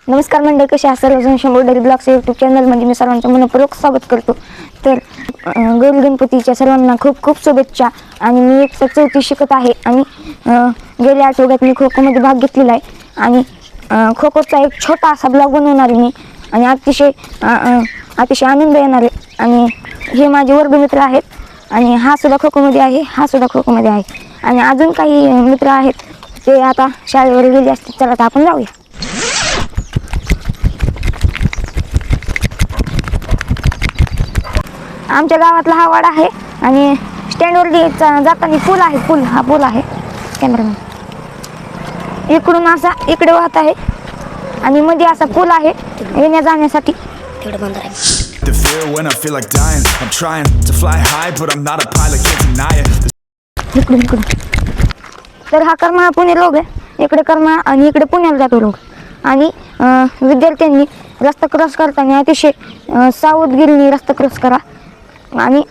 नमस्कार मंडळी, कसे आहात सर्वजण? शंभू डेअरी ब्लॉग्स यूट्यूब चॅनलमध्ये मी सर्वांचं मनपूर्वक स्वागत करतो. तर गौरी गणपतीच्या सर्वांना खूप खूप शुभेच्छा. आणि मी 104 शिकत आहे आणि गेल्या आठवड्यात मी खो खोमध्ये भाग घेतलेला आहे आणि खो खोचा एक छोटा असा ब्लॉग बनवणार आहे मी आणि अतिशय आनंद येणार आहे. आणि हे माझे वर्गमित्र आहेत आणि हा सुद्धा खो खोमध्ये आहे, हा सुद्धा खो खोमध्ये आहे आणि अजून काही मित्र आहेत ते आता शाळेवर गेले असतील. चला आता आपण जाऊया. आमच्या गावातला हा वाडा आहे आणि स्टँडवर जाताना पूल आहे, हा पूल आहे. कॅमेरामॅन इकडून असा इकडे वाहत आहे आणि मध्ये असा पूल आहे येण्या जाण्यासाठी. तेवढं बंद आहे. इकडून तर हा करमाळा पुणे रोड आहे. इकडे करमाळा आणि इकडे पुण्याला जातो रोड. आणि विद्यार्थ्यांनी रस्ता क्रॉस करताना अतिशय सावधगिरीने रस्ता क्रॉस करा. आणि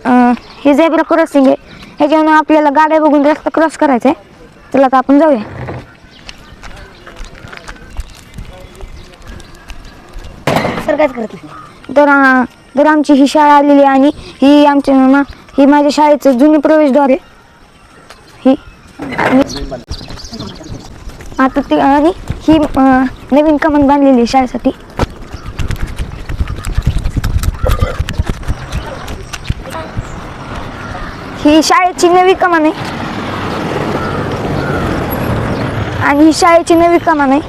हे झेब्रा क्रॉसिंग आहे, ह्याच्यावरून आपल्याला गाड्या बघून रस्ता क्रॉस करायचा आहे. चला आता आपण जाऊया. सर कायच करत नाही. तर आमची ही शाळा आलेली आहे आणि ही माझ्या शाळेचं जुने प्रवेशद्वार आहे. ही आता ती आणि ही नवीन कमान बांधलेली आहे शाळेसाठी. ही शाळेची नवी कमान आहे आणि ही शाळेची नवी कमान आहे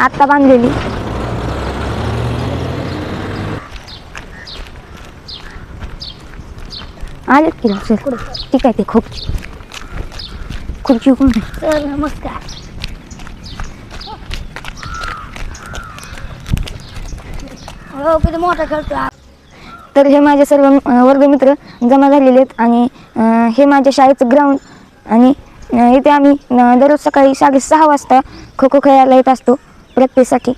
आता बांधलेली. आले की सर? ठीक आहे. ते खुर्ची कोण आहे? सर नमस्कार. हो, किती मोठा खेळतो. तर हे माझे सर्व वर्गमित्र जमा झालेले आहेत आणि हे माझ्या शाळेचं ग्राउंड. आणि इथे आम्ही दररोज सकाळी 6:30 वाजता खो खो खेळायला येत असतो प्रॅक्टिससाठी.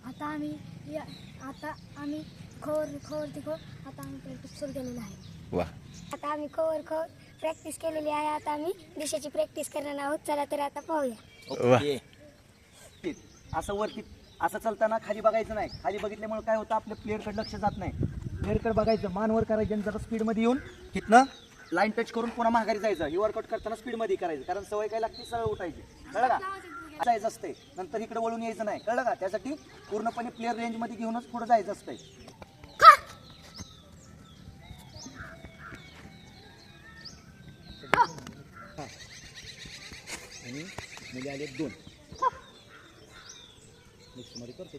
आता आम्ही आता आम्ही प्रॅक्टिस सुरू केलेली आहे. आता आम्ही खोवर प्रॅक्टिस केलेली आहे. आता आम्ही दिशेची प्रॅक्टिस करणार आहोत. चला तर आता पाहूया. असं वरती असं चालताना खाली बघायचं नाही. खाली बघितल्यामुळे काय होतं, आपल्या प्लेअरकडे लक्ष जात नाही. प्लेअरकडे बघायचं, मान वर करायचं आणि जरा स्पीडमध्ये येऊन तिथनं लाईन टच करून पुन्हा माघारी जायचं. ही वर्कआउट करताना स्पीडमध्ये करायचं, कारण सवय काय लागते, सरळ उठायची. कळलं का? जायचं असतंय, नंतर इकडे वळून यायचं नाही. कळलं का? त्यासाठी पूर्णपणे प्लेअर रेंजमध्ये घेऊनच पुढे जायचं असतंय. आणि मुली आले 2 मिक्स मध्ये करतो.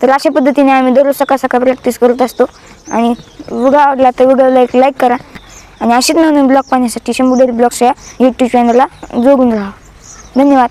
तर अशा पद्धतीने आम्ही दररोज सकाळ प्रॅक्टिस करत असतो. आणि व्हिडिओ आवडला तर व्हिडिओला एक लाईक करा आणि असेच नवीन ब्लॉग पाहण्यासाठी शंभू डेअरी ब्लॉग्स या यूट्यूब चॅनलला जोडून राहा. धन्यवाद.